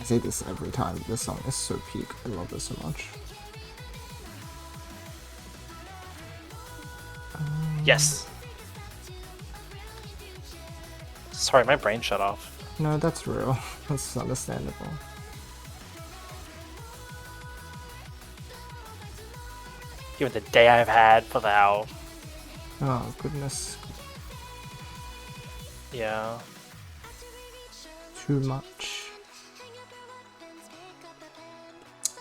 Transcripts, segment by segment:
I say this every time. This song is so peak. I love this so much. Yes. Sorry, my brain shut off. No, that's real. That's understandable. Given the day I've had for the owl. Oh, goodness. Yeah. Too much.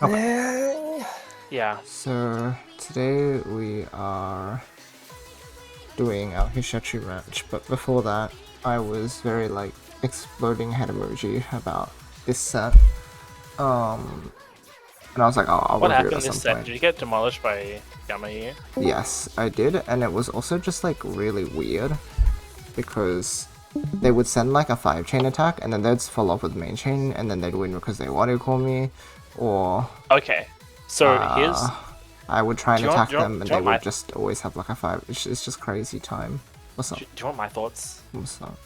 Okay. Yeah. So, today we are doing our Hishachi match, but before that, I was very, like, exploding head emoji about this set. And I was like, oh, I'll What review it happened at some this set? point. Did you get demolished by YoshiAU? Yes, I did, and it was also just, like, really weird, because they would send, like, a 5-chain attack, and then they'd follow up with main chain, and then they'd win because they audio call me, or... Okay, so here's... I would try and attack them, and they my... would just always have, like, a 5. It's just crazy time. What's up? Do you want my thoughts? What's up?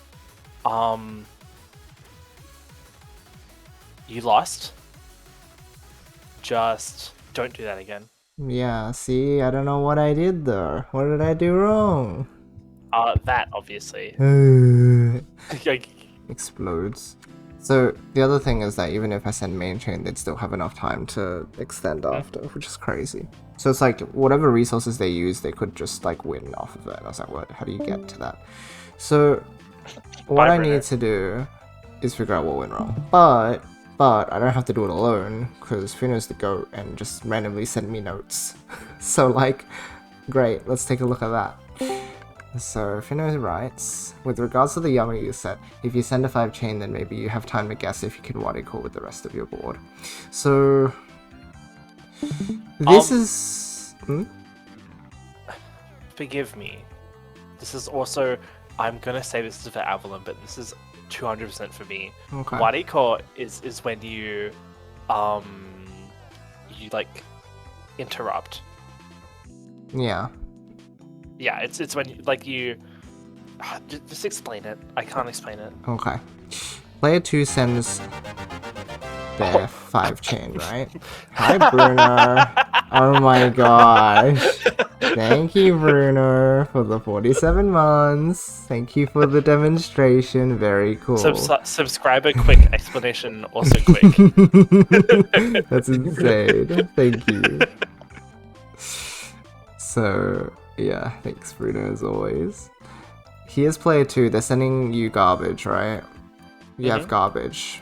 You lost. Just don't do that again. Yeah, see, I don't know what I did there. What did I do wrong? That, obviously. Explodes. So, the other thing is that even if I send main chain, they'd still have enough time to extend after, which is crazy. So it's like, whatever resources they use, they could just, like, win off of it. And I was like, what? How do you get to that? So, what I need to do is figure out what went wrong. But I don't have to do it alone, because Pheno's the GOAT and just randomly send me notes. So, like, great, let's take a look at that. So, Pheno writes, with regards to the YoshiAU set, if you send a 5-chain, then maybe you have time to guess if you can wadi call with the rest of your board. So, this is... Forgive me. This is also... I'm gonna say this is for Avalon, but this is 200% for me. Okay. Wadi call is when you... you, like, interrupt. Yeah. Yeah, it's when you just explain it. I can't explain it. Okay. Player 2 sends their 5-chain, right? Hi, Bruno. Oh my gosh. Thank you, Bruno, for the 47 months. Thank you for the demonstration. Very cool. Subscriber quick, explanation also quick. That's insane. Thank you. So... yeah, thanks Bruno as always. Here's player 2, they're sending you garbage, right? You have garbage.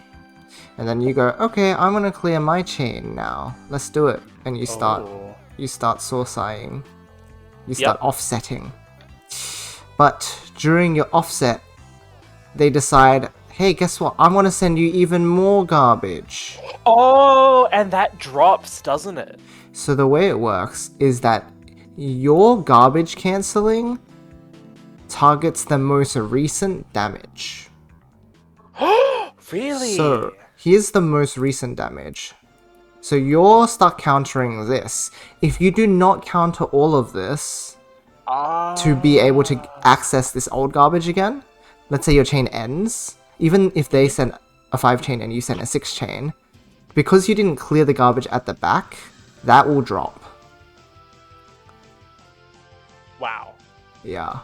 And then you go, okay, I'm gonna clear my chain now. Let's do it. And you start sourcing. You start offsetting. But during your offset, they decide, hey, guess what? I'm gonna send you even more garbage. Oh, and that drops, doesn't it? So the way it works is that your garbage cancelling targets the most recent damage. Really? So, here's the most recent damage. So you'll start countering this. If you do not counter all of this to be able to access this old garbage again, let's say your chain ends, even if they send a 5-chain and you send a 6-chain, because you didn't clear the garbage at the back, that will drop. Wow. Yeah.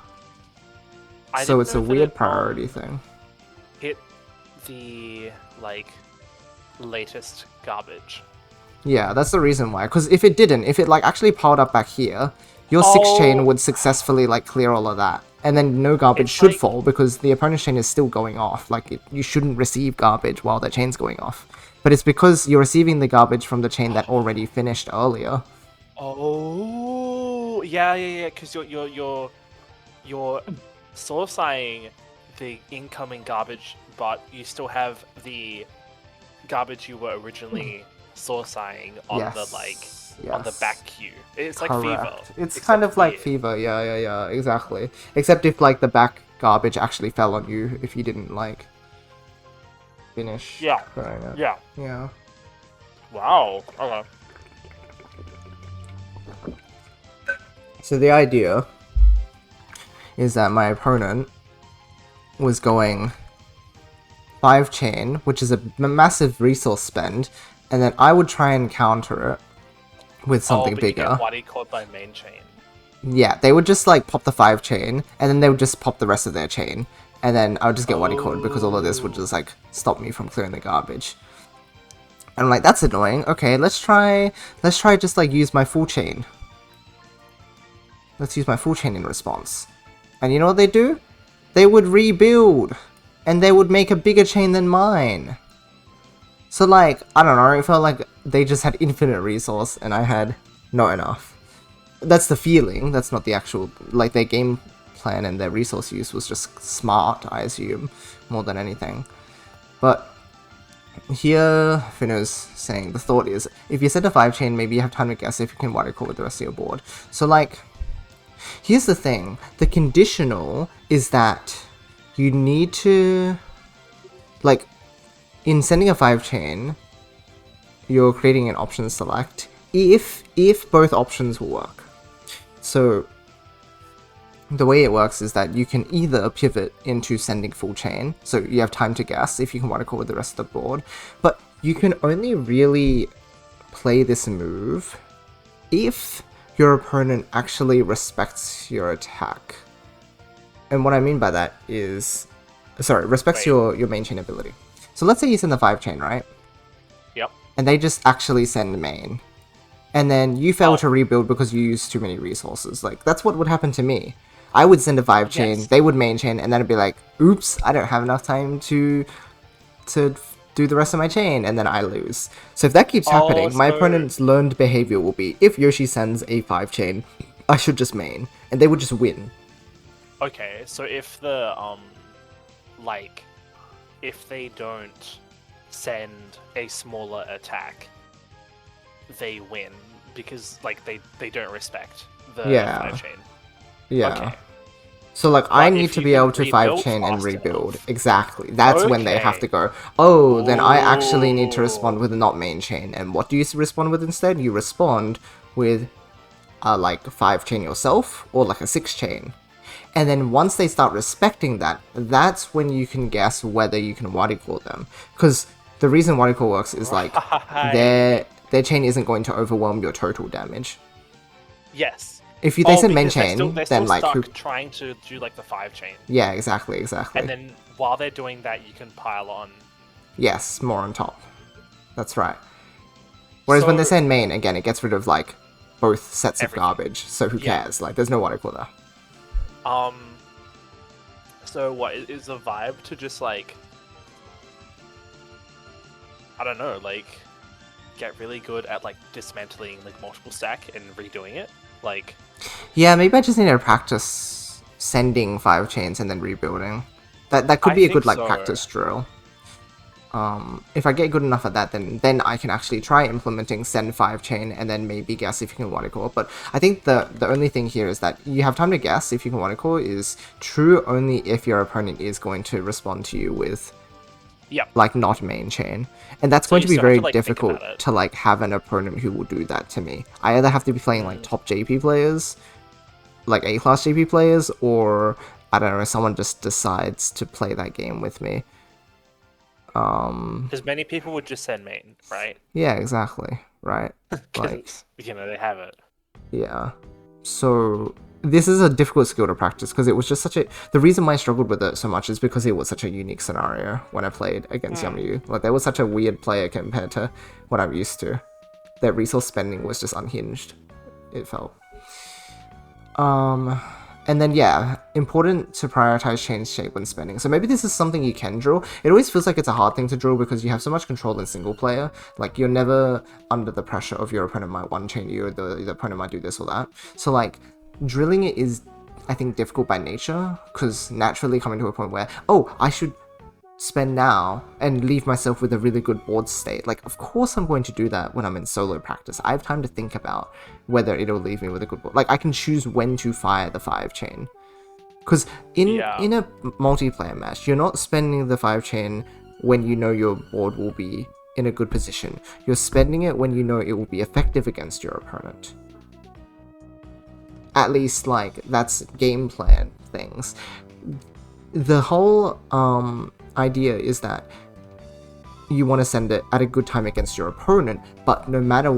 So it's a weird priority thing. Hit the, like, latest garbage. Yeah, that's the reason why. Because if it didn't, if it, like, actually piled up back here, your 6-chain would successfully, like, clear all of that. And then no garbage should fall, because the opponent's chain is still going off. Like, you shouldn't receive garbage while the chain's going off. But it's because you're receiving the garbage from the chain that already finished earlier. Oh, yeah, because you're sourcing the incoming garbage, but you still have the garbage you were originally sourcing on on the back queue. It's like Fever. It's kind of like Fever, yeah, exactly. Except if, like, the back garbage actually fell on you if you didn't, like, finish. Yeah. Yeah. Wow. Okay. So the idea is that my opponent was going 5 chain, which is a massive resource spend, and then I would try and counter it with something but bigger. You get Wadi caught by main chain. Yeah, they would just like pop the 5 chain, and then they would just pop the rest of their chain, and then I would just get Wadi caught because all of this would just like stop me from clearing the garbage. And I'm like, that's annoying. Okay, let's try just like use my full chain. Let's use my full chain in response. And you know what they do? They would rebuild, and they would make a bigger chain than mine. So like, I don't know, it felt like they just had infinite resource and I had not enough. That's the feeling, that's not the actual, like their game plan and their resource use was just smart, I assume, more than anything. But here, Pheno's saying, the thought is, if you set a 5 chain, maybe you have time to guess if you can Wadi call with the rest of your board. So like, here's the thing, the conditional is that you need to, like, in sending a 5 chain, you're creating an option select if both options will work. So the way it works is that you can either pivot into sending full chain, so you have time to guess if you can Wadi call with the rest of the board, but you can only really play this move if your opponent actually respects your attack. And what I mean by that is, respects your main chain ability. So let's say you send the 5 chain, right? Yep. And they just actually send main. And then you fail to rebuild because you use too many resources. Like, that's what would happen to me. I would send a 5 chain, they would main chain, and then it'd be like, oops, I don't have enough time to do the rest of my chain, and then I lose. So if that keeps happening, my opponent's learned behavior will be, if Yoshi sends a 5 chain, I should just main. And they would just win. Okay, so if the, like, if they don't send a smaller attack, they win because like they don't respect the 5 chain. Yeah. Okay. So like I need to be able to 5 chain and rebuild. Exactly. That's when they have to go, oh, then I actually need to respond with a not main chain. And what do you respond with instead? You respond with like 5 chain yourself or like a 6 chain. And then once they start respecting that, that's when you can guess whether you can Wadi call them. Because the reason Wadi call works is like their chain isn't going to overwhelm your total damage. Yes. If they send main chain, they're then like trying to do like the 5 chain. Yeah, exactly. And then while they're doing that, you can pile on. Yes, more on top. That's right. Whereas when they send main, again, it gets rid of like both sets of garbage. So who cares? Like, there's no Wadi call there. So what is the vibe to just like, I don't know, like get really good at like dismantling like multiple stack and redoing it? Like, yeah, maybe I just need to practice sending 5 chains and then rebuilding. That could be a good like practice drill. If I get good enough at that, then I can actually try implementing send 5 chain and then maybe guess if you can Wadi call. But I think the only thing here is that you have time to guess if you can Wadi call is true only if your opponent is going to respond to you with like not main chain. And that's going to be very difficult to like have an opponent who will do that to me. I either have to be playing like top JP players, like A-class JP players, or I don't know, someone just decides to play that game with me. Because many people would just send main, right? Yeah, exactly. Right. Like, you know, they have it. Yeah. So this is a difficult skill to practice because it was just such a... The reason why I struggled with it so much is because it was such a unique scenario when I played against YoshiAu. Like, there was such a weird player compared to what I'm used to. Their resource spending was just unhinged, it felt. And then, yeah, important to prioritize chain shape when spending. So maybe this is something you can drill. It always feels like it's a hard thing to drill because you have so much control in single player. Like, you're never under the pressure of your opponent might one-chain you, or the opponent might do this or that. So, like, drilling it is, I think, difficult by nature, because naturally coming to a point where, oh, I should spend now and leave myself with a really good board state. Like, of course I'm going to do that when I'm in solo practice. I have time to think about whether it'll leave me with a good board. Like, I can choose when to fire the 5 chain. Because in a multiplayer match, you're not spending the 5 chain when you know your board will be in a good position. You're spending it when you know it will be effective against your opponent. At least, like, that's game plan things. The whole idea is that you want to send it at a good time against your opponent, but no matter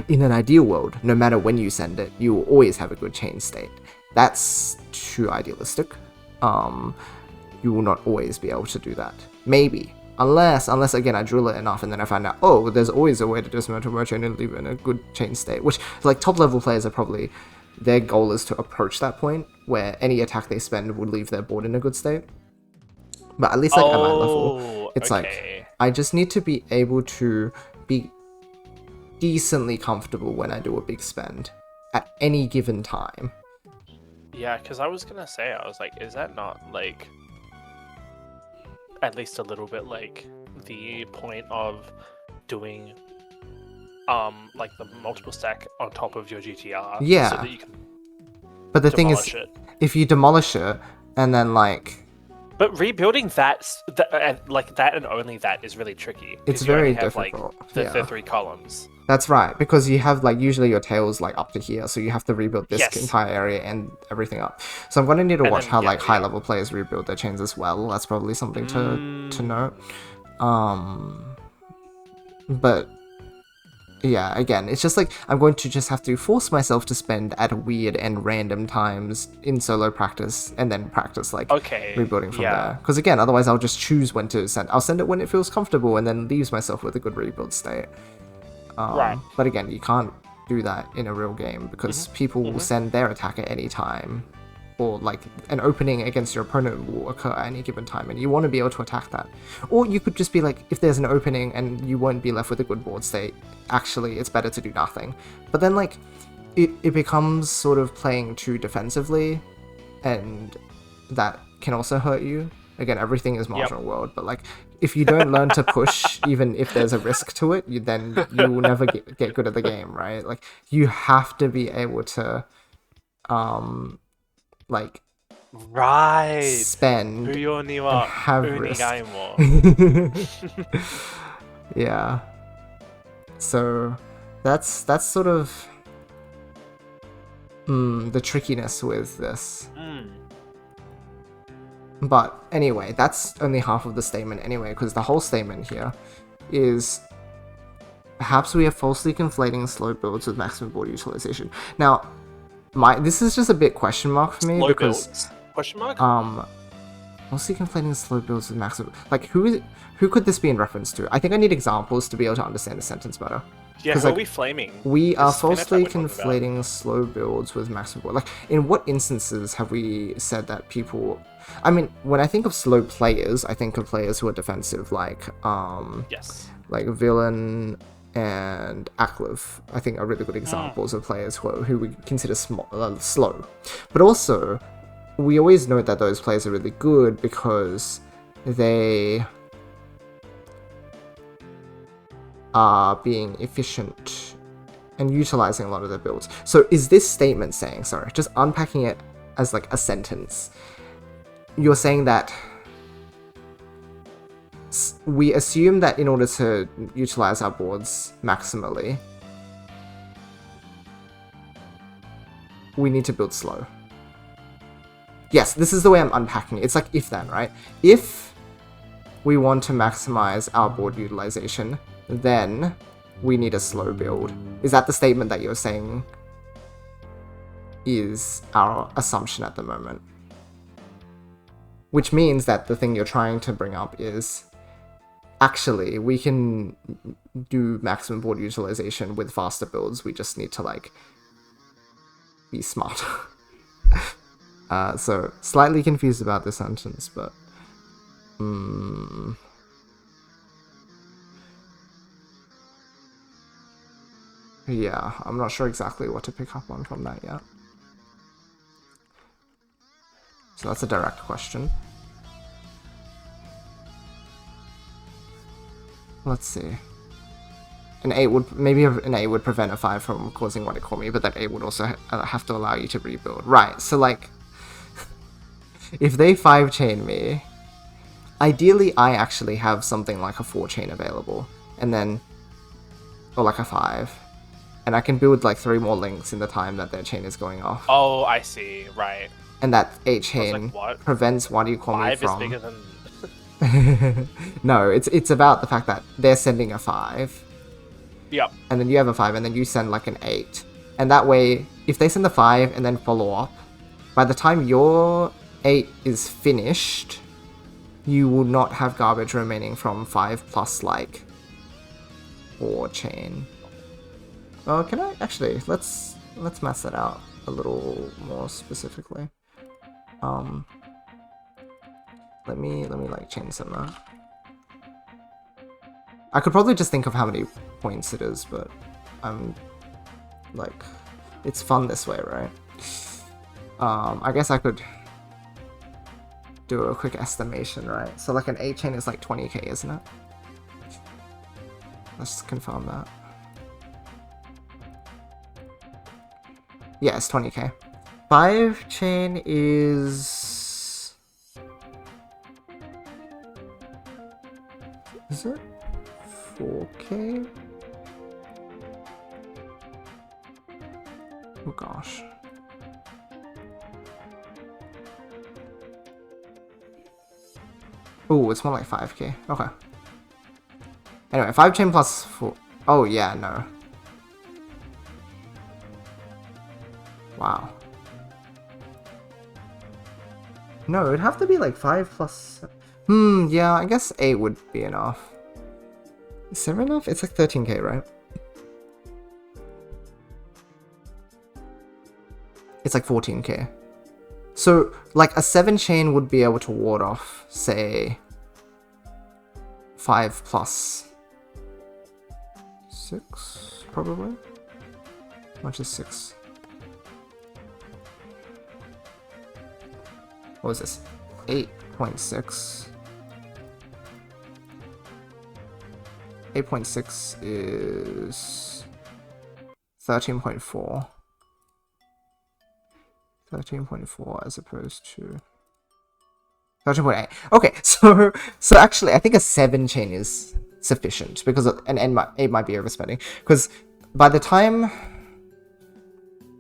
in an ideal world, no matter when you send it, you will always have a good chain state. That's too idealistic. You will not always be able to do that. Maybe. Unless again I drill it enough and then I find out, oh, there's always a way to dismantle my chain and leave it in a good chain state, which like top level players are probably, their goal is to approach that point where any attack they spend would leave their board in a good state. But at least like at my level, it's like I just need to be able to be decently comfortable when I do a big spend at any given time. Yeah, because I was gonna say, I was like, is that not like at least a little bit like the point of doing like the multiple stack on top of your GTR? Yeah. So that you can but the thing is, if you demolish it and then like. But rebuilding that and only that is really tricky. It's very have, difficult. Like, the 3 columns. That's right, because you have like usually your tail's like up to here, so you have to rebuild this entire area and everything up. So I'm gonna need to watch how like high level players rebuild their chains as well. That's probably something to note. But yeah, again, it's just like I'm going to just have to force myself to spend at weird and random times in solo practice and then practice like rebuilding from there. Because again, otherwise I'll just choose when to send. I'll send it when it feels comfortable and then leaves myself with a good rebuild state. But again, you can't do that in a real game because people will send their attack at any time, or like an opening against your opponent will occur at any given time and you want to be able to attack that. Or you could just be like, if there's an opening and you won't be left with a good board state, actually it's better to do nothing. But then like it becomes sort of playing too defensively and that can also hurt you. Again, everything is marginal world, but like if you don't learn to push even if there's a risk to it, then you will never get good at the game, right? Like you have to be able to like spend and have risk. Yeah. So that's sort of the trickiness with this. But anyway, that's only half of the statement anyway, because the whole statement here is perhaps we are falsely conflating slow builds with maximum board utilization. Now, this is just a bit question mark for me because builds? Question mark? Falsely conflating slow builds with maximum. Like who could this be in reference to? I think I need examples to be able to understand the sentence better. Yeah, who are we flaming? We are falsely conflating slow builds with maximum board. Like, in what instances have we said that people... I mean, when I think of slow players, I think of players who are defensive, like like Villain and Aklif, I think are really good examples of players who we consider slow. But also, we always note that those players are really good because they are being efficient and utilizing a lot of their builds. So is this statement saying, sorry, just unpacking it as like a sentence, you're saying that we assume that in order to utilize our boards maximally, we need to build slow. Yes, this is the way I'm unpacking it. It's like if then, right? If we want to maximize our board utilization, then we need a slow build. Is that the statement that you're saying is our assumption at the moment? Which means that the thing you're trying to bring up is, actually, we can do maximum board utilization with faster builds, we just need to, like, be smarter. So, slightly confused about this sentence, but... yeah, I'm not sure exactly what to pick up on from that yet. So that's a direct question. Let's see. An 8 would prevent a 5 from causing what it called me, but that 8 would also have to allow you to rebuild. Right, so like, if they 5-chain me, ideally I actually have something like a 4-chain available, and then, or like a 5. And I can build like 3 more links in the time that their chain is going off. Oh, I see. Right. And that A I was chain like, what? prevents What Do You Call Me 5 is from... bigger than... No, it's about the fact that they're sending a 5. Yep. And then you have a 5, and then you send like an 8. And that way, if they send the 5 and then follow up, by the time your 8 is finished, you will not have garbage remaining from 5 plus like 4 chain. Oh, can I actually let's math that out a little more specifically. Let me like change some of that. I could probably just think of how many points it is, but I'm like, it's fun this way, right? I guess I could do a quick estimation, right? So like an 8 chain is like 20k, isn't it? Let's just confirm that. Yeah, it's 20k. 5 chain is... Is it 4k? Oh gosh. Oh, it's more like 5k. Okay. Anyway, 5 chain plus 4. Oh yeah, no. Wow. No, it'd have to be like 5 plus... yeah, I guess 8 would be enough. Is 7 enough? It's like 13k, right? It's like 14k. So, like, a 7 chain would be able to ward off, say, 5 plus 6, probably? How much is 6? What was this? 8.6. 8.6 is 13.4. 13.4 as opposed to 13.8. Okay, so actually, I think a 7 chain is sufficient because an 8 might be overspending. Because by the time,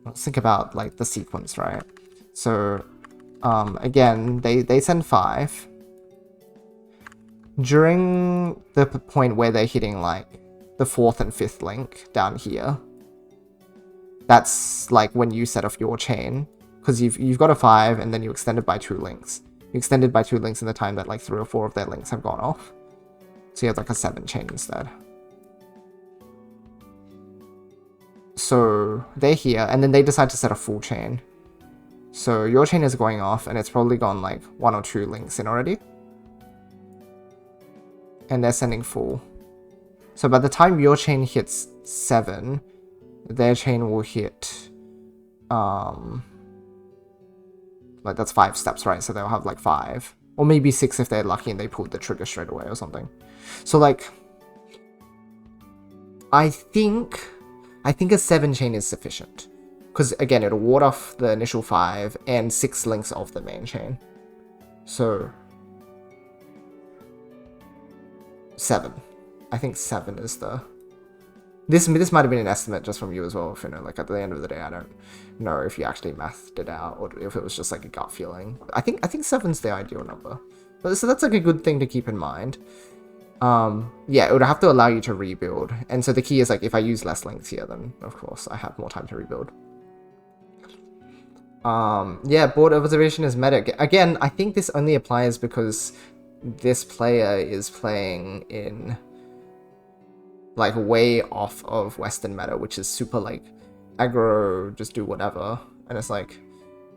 let's think about like the sequence, right? So again, they send 5 during the point where they're hitting like the 4th and 5th link down here. That's like when you set off your chain. Because you've got a 5 and then you extend it by 2 links. You extended by 2 links in the time that like 3 or 4 of their links have gone off. So you have like a 7 chain instead. So they're here and then they decide to set a full chain. So your chain is going off and it's probably gone like 1 or 2 links in already. And they're sending full. So by the time your chain hits 7, their chain will hit like that's 5 steps, right? So they'll have like 5 or maybe 6 if they're lucky and they pulled the trigger straight away or something. So like I think a 7 chain is sufficient because again it'll ward off the initial 5 and 6 links of the main chain. So 7. I think 7 is the... This might have been an estimate just from you as well, Pheno. Like, at the end of the day, I don't know if you actually mathed it out or if it was just, like, a gut feeling. I think 7's the ideal number. But so that's, like, a good thing to keep in mind. Yeah, it would have to allow you to rebuild. And so the key is, like, if I use less links here, then, of course, I have more time to rebuild. Yeah, board observation is meta. Again, I think this only applies because this player is playing in... like way off of Western meta, which is super like aggro, just do whatever, and it's like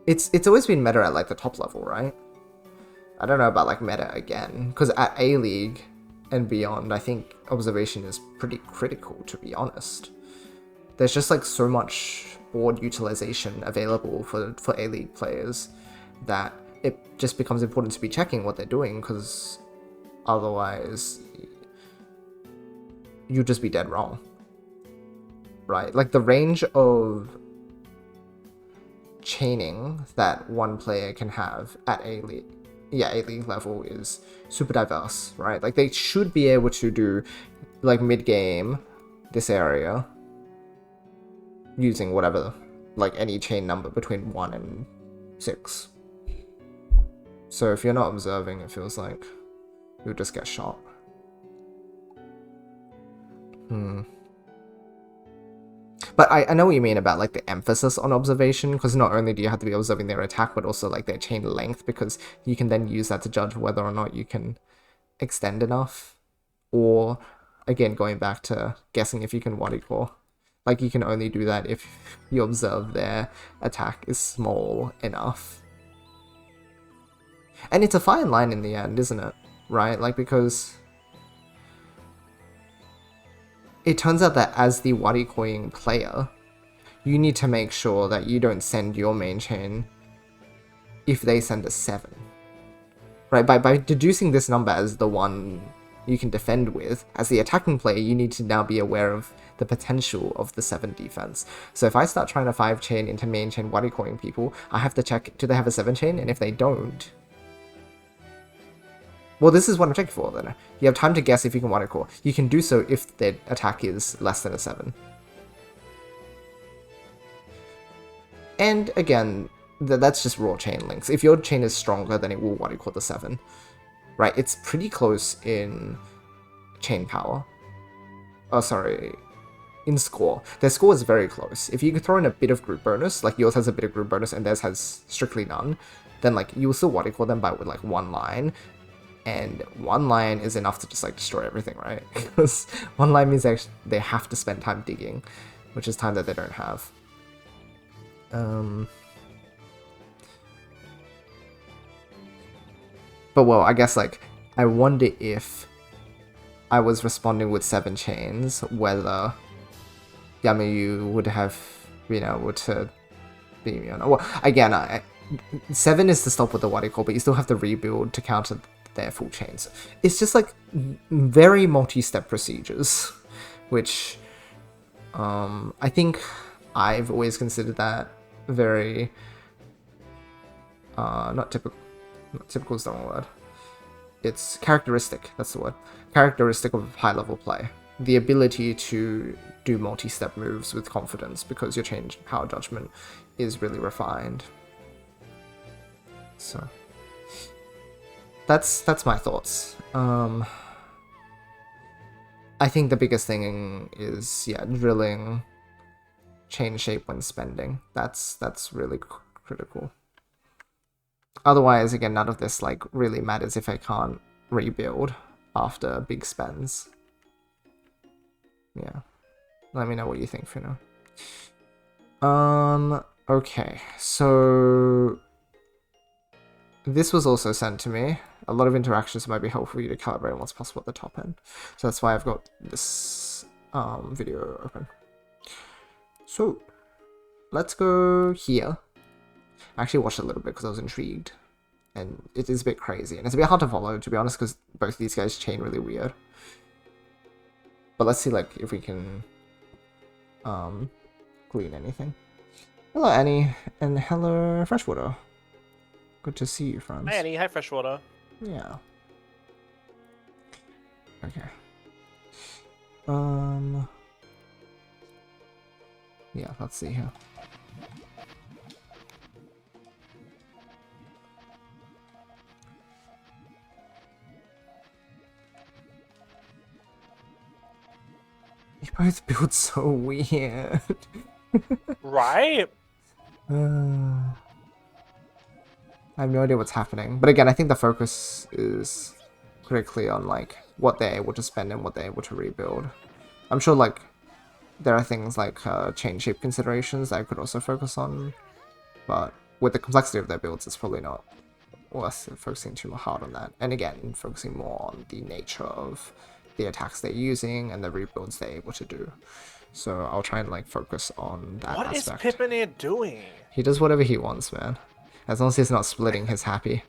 it's always been meta at like the top level, right? I don't know about like meta again, because at A League and beyond, I think observation is pretty critical, to be honest. There's just like so much board utilization available for A League players that it just becomes important to be checking what they're doing, because otherwise you'd just be dead wrong, right? Like the range of chaining that one player can have at A League level is super diverse, right? Like they should be able to do like mid game this area using whatever, like any chain number between 1 and 6, So if you're not observing, it feels like you'll just get shot. But I know what you mean about like the emphasis on observation, because not only do you have to be observing their attack, but also like their chain length, because you can then use that to judge whether or not you can extend enough. Or, again, going back to guessing if you can wadi core. Like, you can only do that if you observe their attack is small enough. And it's a fine line in the end, isn't it? Right? Like, because it turns out that as the wadi-coring player, you need to make sure that you don't send your main chain if they send a 7. Right? By deducing this number as the one you can defend with, as the attacking player, you need to now be aware of the potential of the 7 defense. So if I start trying to 5 chain into main chain wadi-coring people, I have to check, do they have a 7 chain? And if they don't, well, this is what I'm checking for, then. You have time to guess if you can wadi core. You can do so if their attack is less than a 7. And again, that's just raw chain links. If your chain is stronger, then it will wadi core the 7. Right, it's pretty close in chain power. Oh, sorry, in score. Their score is very close. If you could throw in a bit of group bonus, like yours has a bit of group bonus and theirs has strictly none, then like you will still wadi core them by with like 1 line. And 1 line is enough to just like destroy everything, right? Because 1 line means they have to spend time digging, which is time that they don't have. But well, I guess like I wonder if I was responding with 7 chains, whether Yamayu would have been able to beat me or not. Well, again, 7 is to stop with the wadi core, but you still have to rebuild to counter their full chains. It's just like very multi-step procedures, which I think I've always considered that very not typical is the wrong word. It's characteristic, that's the word. Characteristic of high level play. The ability to do multi-step moves with confidence because your chain power judgment is really refined. So that's my thoughts. I think the biggest thing is, yeah, drilling chain shape when spending. That's really critical. Otherwise, again, none of this like really matters if I can't rebuild after big spends. Yeah. Let me know what you think, Pheno. Okay, so this was also sent to me. A lot of interactions might be helpful for you to calibrate what's possible at the top end. So that's why I've got this video open. So let's go here. I actually watched a little bit because I was intrigued. And it is a bit crazy. And it's a bit hard to follow, to be honest, because both these guys chain really weird. But let's see like if we can glean anything. Hello, Annie. And hello, Freshwater. Good to see you, friends. Hi, Annie. Hi, Freshwater. Yeah. Okay. Yeah, let's see here. You both build so weird. Right? I have no idea what's happening. But again, I think the focus is critically on like what they're able to spend and what they're able to rebuild. I'm sure like there are things like chain shape considerations that I could also focus on, but with the complexity of their builds, it's probably not worth focusing too hard on that. And again, focusing more on the nature of the attacks they're using and the rebuilds they're able to do. So I'll try and like focus on that aspect. What is Pippanir doing? He does whatever he wants, man. As long as he's not splitting, he's happy.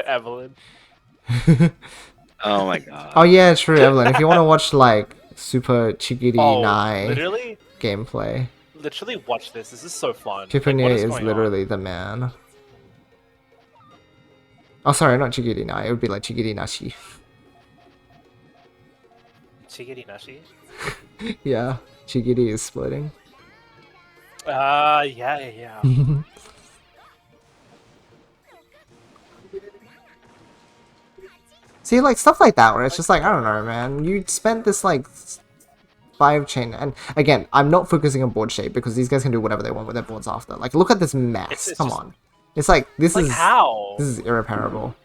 Evelyn. Oh my god. Oh yeah, true, Evelyn. If you want to watch like super Chigiri Nai literally? gameplay, Literally watch this. This is so fun. Pippanir Like, is literally the man. Oh, sorry, not Chigiri Nai. It would be like Chigiri Nashi. Chigiri Nashi? Yeah, Chigiri is splitting. Yeah. See, like, stuff like that, where it's just like, I don't know, man. You spent this, like, 5 chain, and again, I'm not focusing on board shape, because these guys can do whatever they want with their boards after. Like, look at this mess. It's Come just- on. It's like, this Like is... how? This is irreparable.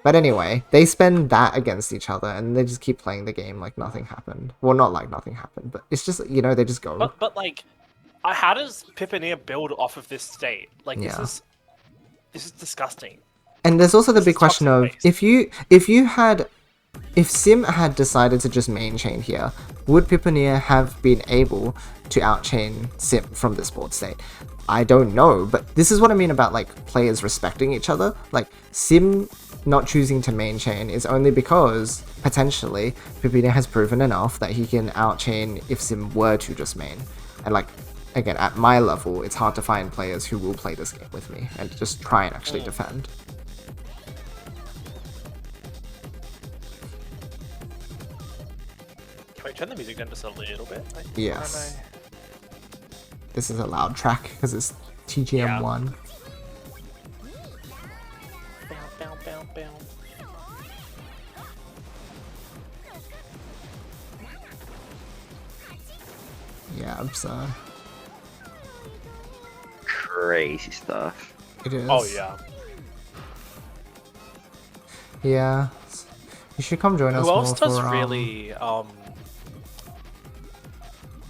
But anyway, they spend that against each other, and they just keep playing the game like nothing happened. Well, not like nothing happened, but it's just, you know, they just go. But like, how does Pipponeer build off of this state? Like Yeah. this is disgusting. And there's also the This big is question of, toxic-based. if Sim had decided to just main chain here, would Pipponeer have been able to outchain Sim from this board state? I don't know, but this is what I mean about like players respecting each other. Like Sim not choosing to main chain is only because potentially Pipponeer has proven enough that he can outchain if Sim were to just main. And like again, at my level, it's hard to find players who will play this game with me and just try and actually defend. Can we turn the music down just a little bit? Like, Yes. This is a loud track because it's TGM1. Bow, bow, bow, bow. Yeah, absurd. Crazy stuff. It is. Oh yeah. Yeah. You should come join us Who else more does for, really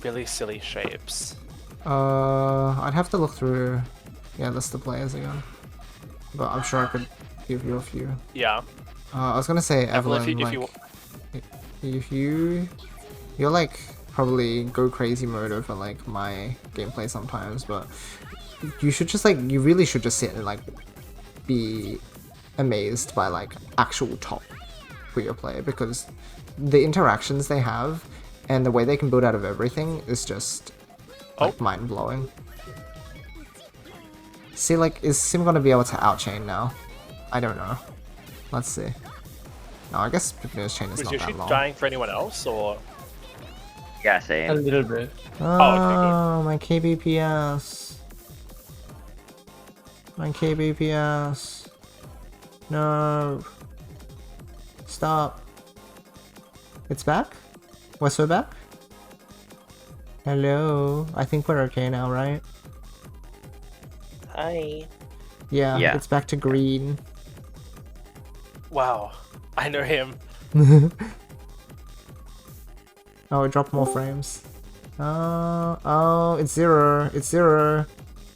really silly shapes? I'd have to look through, list of players again. But I'm sure I could give you a few. Yeah. I was gonna say Evelyn, if you you're like probably go crazy mode over like my gameplay sometimes, but you should just like, you really should just sit and like be amazed by like actual top Puyo player, because the interactions they have and the way they can build out of everything is just like mind-blowing. See, like, is Sim gonna be able to outchain now? I don't know. Let's see. No, I guess Pipponeer's chain is Was not Yoshi that long. dying for anyone else, or Yeah, A same. little bit. Oh, my KBPS. My KBPS. No. Stop. It's back? We're so back? Hello? I think we're okay now, right? hi? Yeah, Yeah. it's back to green. Wow, I know him. Oh, it dropped more frames. Oh, it's 0. It's 0.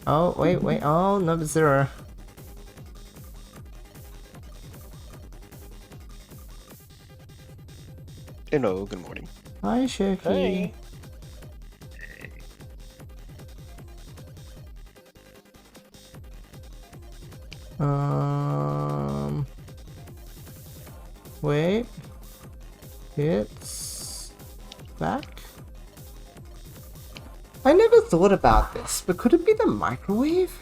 Oh, wait. Oh, no, it's 0. Hello, good morning. Hi, Shaky. Hey. Wait. It's back. I never thought about this, but could it be the microwave?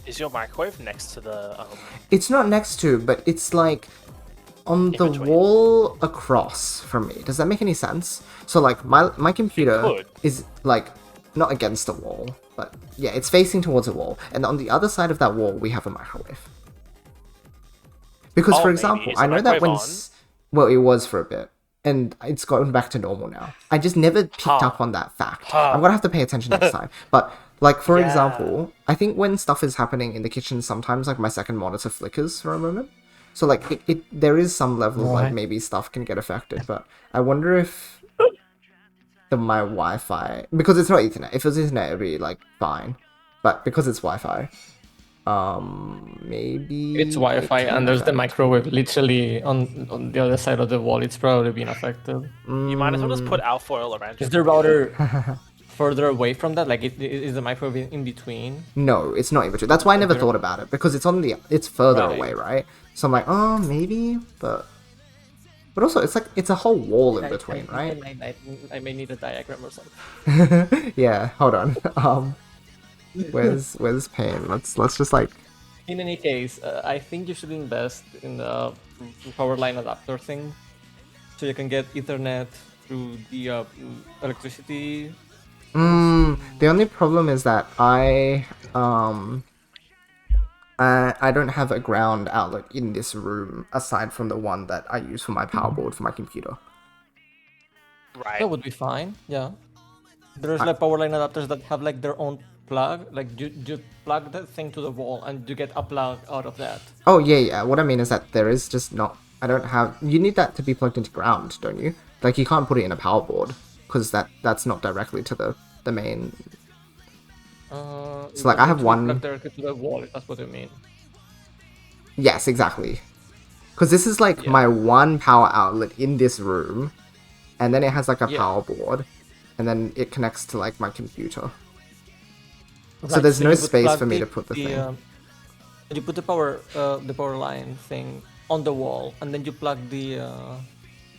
Is your microwave next to the It's not next to, but it's like on the between. wall across from me. Does that make any sense? So like my computer could. is like not against the wall, but yeah, it's facing towards a wall, and on the other side of that wall we have a microwave. Because Oh, for maybe. example, Is the I know that microwave when on? well, it was for a bit, and it's gotten back to normal now. I just never picked Huh. up on that fact. Huh. I'm gonna have to pay attention next time. But like for Yeah. example, I think when stuff is happening in the kitchen, sometimes like my second monitor flickers for a moment. So like there is some level of like Right. maybe stuff can get affected, but I wonder if my Wi-Fi, because it's not Ethernet. If it was Ethernet, it'd be like fine, but because it's Wi-Fi, maybe It's Wi-Fi it can and there's the affect. microwave literally on the other side of the wall. It's probably been affected. You might as well just put alfoil around Is your the router further away from that? Like, is the microwave in between? No, it's not in between. That's why I never Okay. thought about it, because it's further Right. away, right? So I'm like, oh, maybe, but also it's like it's a whole wall in between, right? I may need a diagram or something. Yeah, hold on. Where's Pain? Let's just like, In any case, I think you should invest in the power line adapter thing, so you can get Ethernet through the electricity. the only problem is that I don't have a ground outlet in this room aside from the one that I use for my power board for my computer. Right. That would be fine. Yeah. There's like power line adapters that have like their own plug. Like you plug that thing to the wall and you get a plug out of that. Oh yeah. What I mean is that there is just not. I don't have. You need that to be plugged into ground, don't you? Like you can't put it in a power board because that's not directly to the main. So like I have one. Plug directly to the wall. If that's what you mean. Yes, exactly. Because this is like my one power outlet in this room, and then it has like a power board, and then it connects to like my computer. Right, so there's no you would space plug for me to put the thing. You put the power line thing on the wall, and then you plug the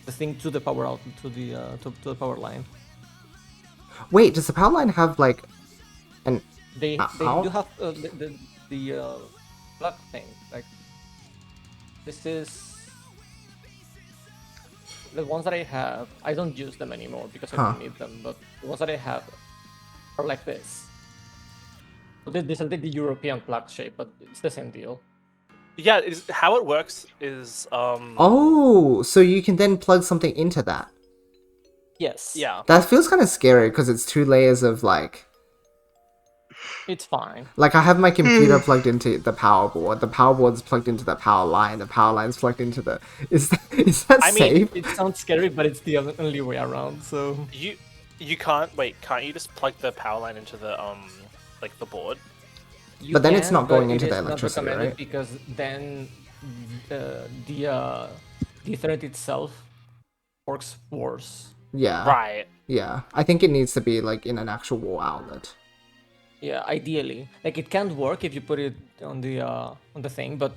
thing to the power out to the power line. Wait, does the power line have like an? They do have the plug thing. Like this is the ones that I have. I don't use them anymore because I don't need them. But the ones that I have are like this. So this is the European plug shape, but it's the same deal. Yeah, how it works is Oh, so you can then plug something into that. Yes. Yeah. That feels kind of scary because it's 2 layers of like. It's fine. Like I have my computer plugged into the power board. The power board's plugged into the power line. The power line's plugged into the. Is that I mean, safe? It sounds scary, but it's the only way around. So You can't you just plug the power line into the like the board? you But then it's can, not going but into it the is not electricity, recommended right? because then the Ethernet itself works worse. Yeah. Right. Yeah. I think it needs to be like in an actual wall outlet. Yeah, ideally, like it can't work if you put it on the thing, but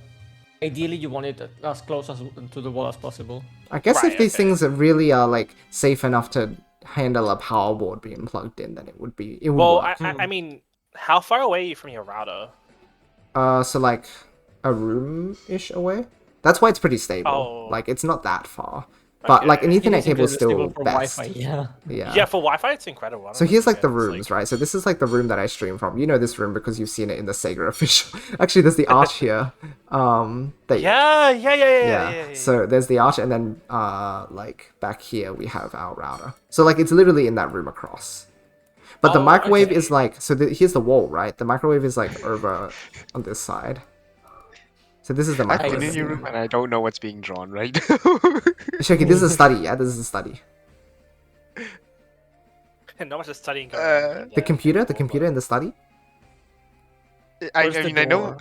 ideally you want it as close as to the wall as possible. I guess Right, if these okay. things really are like safe enough to handle a power board being plugged in, then it would be. Well, work. I mean, how far away are you from your router? So like a room-ish away. That's why it's pretty stable. Oh. Like it's not that far. But like an Okay. Ethernet It is cable is still stable for best. Wi-Fi, yeah. Yeah, for Wi-Fi it's incredible. I So don't here's like the understand, rooms, right? So this is like the room that I stream from. You know this room because you've seen it in the Sega official. Actually, there's the arch here. That Yeah. So there's the arch, and then like back here we have our router. So like it's literally in that room across. But the Oh, microwave okay. is like here's the wall, right? The microwave is like over on this side. So this is the I've been microwave. in your room and I don't know what's being drawn right now. Shoki, this is a study. Yeah, this is a study. Not much of studying. The computer in the study. I Where's the mean, I know, door?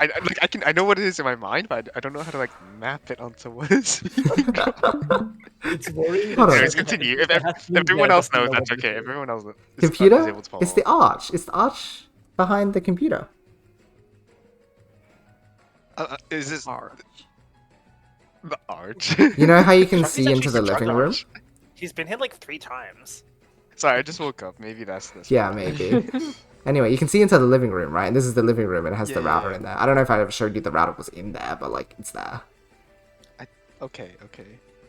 I know what it is in my mind, but I don't know how to like map it onto what is being drawn. It's worrying. Hold on. Anyways, continue. If everyone else knows, that's okay. Everyone else is Computer? able to follow. It's the arch. It's the arch behind the computer. Is this Arch. the arch? You know how you can Chucky's see actually into the struck living the room? arch. He's been hit like 3 times. Sorry, I just woke up. Maybe that's this. Yeah, maybe. Anyway, you can see into the living room, right? And this is the living room, and it has the Yeah, router yeah. in there. I don't know if I ever showed you the router was in there, but like it's there. Okay.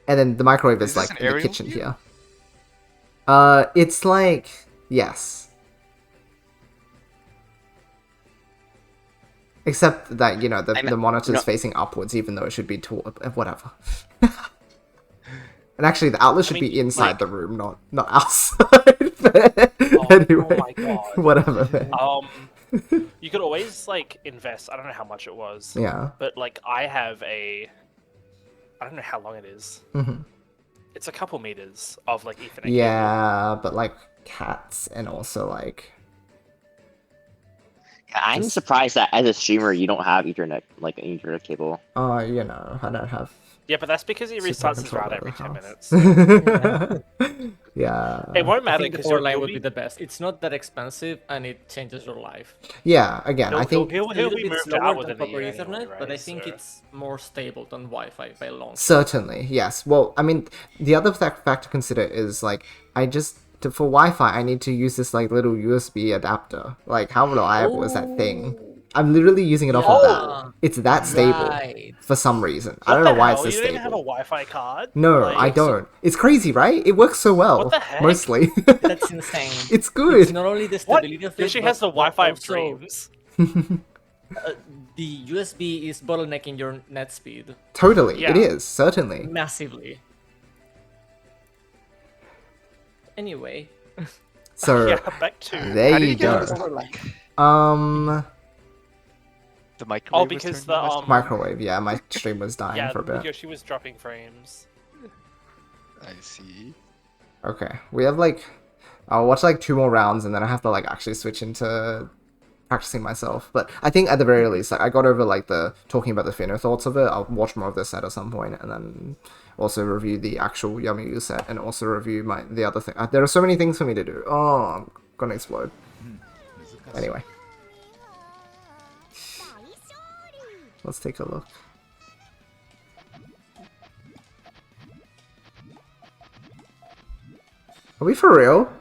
And then the microwave is Is this like an in the aerial kitchen view? here. It's like yes. Except that, you know, the monitor's no. facing upwards, even though it should be toward whatever. And actually, the outlet should mean, be inside like- the room, not outside. But anyway, my God. whatever. You could always like invest. I don't know how much it was, Yeah. but like I have I don't know how long it is. Mhm. It's a couple meters of like Ethernet. cable. Yeah, but like cats and also like I'm Just- surprised that as a streamer you don't have Ethernet, like an Ethernet cable. you know, I don't have Yeah, but that's because he super restarts his control router at every the 10 minutes. Yeah. It won't I matter think the because power line would be the best. It's not that expensive and it changes your life. Yeah, again, I think he'll It's a little be bit moved slower out than within a proper year Ethernet, anyway, but I right? think So- it's more stable than Wi-Fi by a long shot. certainly, yes. Well, I mean, the other fact to consider is like for Wi-Fi, I need to use this like little USB adapter. Like, how reliable is that thing? I'm literally using it off of Yeah. that. It's that stable Right. for some reason. I What don't the know why hell? it's this You don't even have a stable. Wi-Fi card? No, Like, I don't. It's crazy, right? It works so well. What the heck? Mostly. That's insane. it's good. It's not only the What? stability of it, Yoshi but has the Wi-fi of also, dreams. the USB is bottlenecking your net speed Totally, Yeah. it is, certainly. massively. Anyway, So, Yeah, back to. there How did you you get on go. this topic? The microwave. Oh, was because turned the on or something? Microwave, yeah, my stream was dying Yeah, for a bit. Yoshi was dropping frames. I see. Okay, we have like, I'll watch like 2 more rounds and then I have to like actually switch into practicing myself. But I think at the very least, like I got over like the talking about the Pheno thoughts of it. I'll watch more of the set at some point and then also review the actual YoshiAU set and also review the other thing. There are so many things for me to do. Oh, I'm gonna explode. Anyway, let's take a look. Are we for real?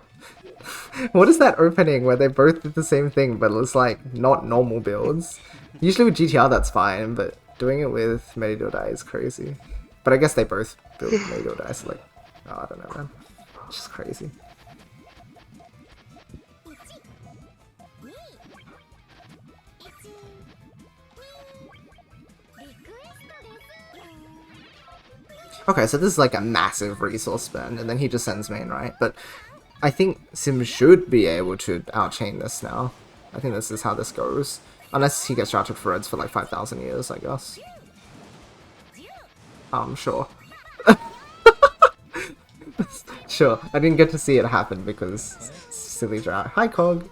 What is that opening where they both did the same thing, but it's like not normal builds? Usually with GTR that's fine, but doing it with Meridodai is crazy. But I guess they both build Meridodai, so like, oh, I don't know, man. It's just crazy. Okay, so this is like a massive resource spend, and then he just sends main, right? But I think Sim should be able to outchain this now. I think this is how this goes. Unless he gets drafted for Reds for like 5,000 years, I guess. Sure. Sure, I didn't get to see it happen because silly draft. Hi, Cog!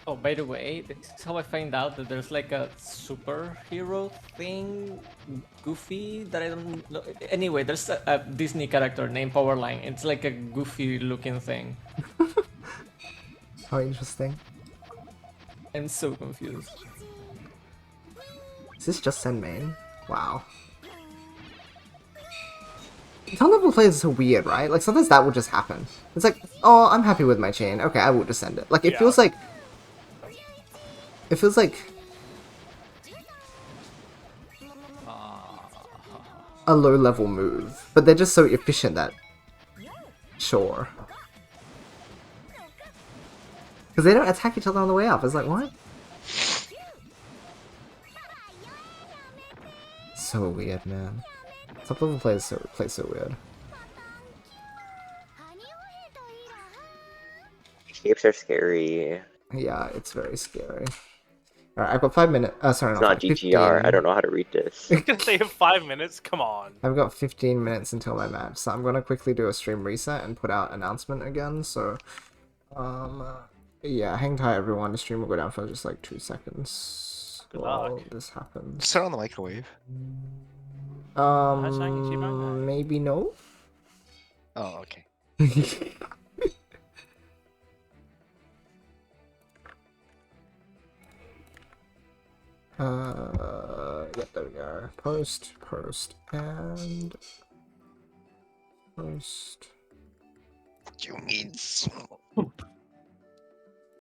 oh, by the way, this is how I find out that there's like a superhero thing, Goofy, that I don't know. Anyway, there's a Disney character named Powerline. It's like a goofy looking thing. How interesting. I'm so confused. Is this just send main? Wow. Top level players are so weird, right? Like sometimes that would just happen. It's like, oh, I'm happy with my chain. Okay, I will just send it. Like it Yeah. feels like. It feels like a low level move, but they're just so efficient that. Sure. Because they don't attack each other on the way up. It's like, what? So weird, man. Top level players play so weird. Shapes are scary. Yeah, it's very scary. Alright, I've got 5 minutes. Sorry, It's not not 5, GTR. 15. I don't know how to read this. You're gonna say in 5 minutes? Come on. I've got 15 minutes until my match, so I'm gonna quickly do a stream reset and put out announcement again. So, yeah, hang tight, everyone. The stream will go down for just like 2 seconds Good while luck. this happens. Just turn on the microwave. Maybe no. Oh, okay. Yeah, there we go. Post, and post. You mean so?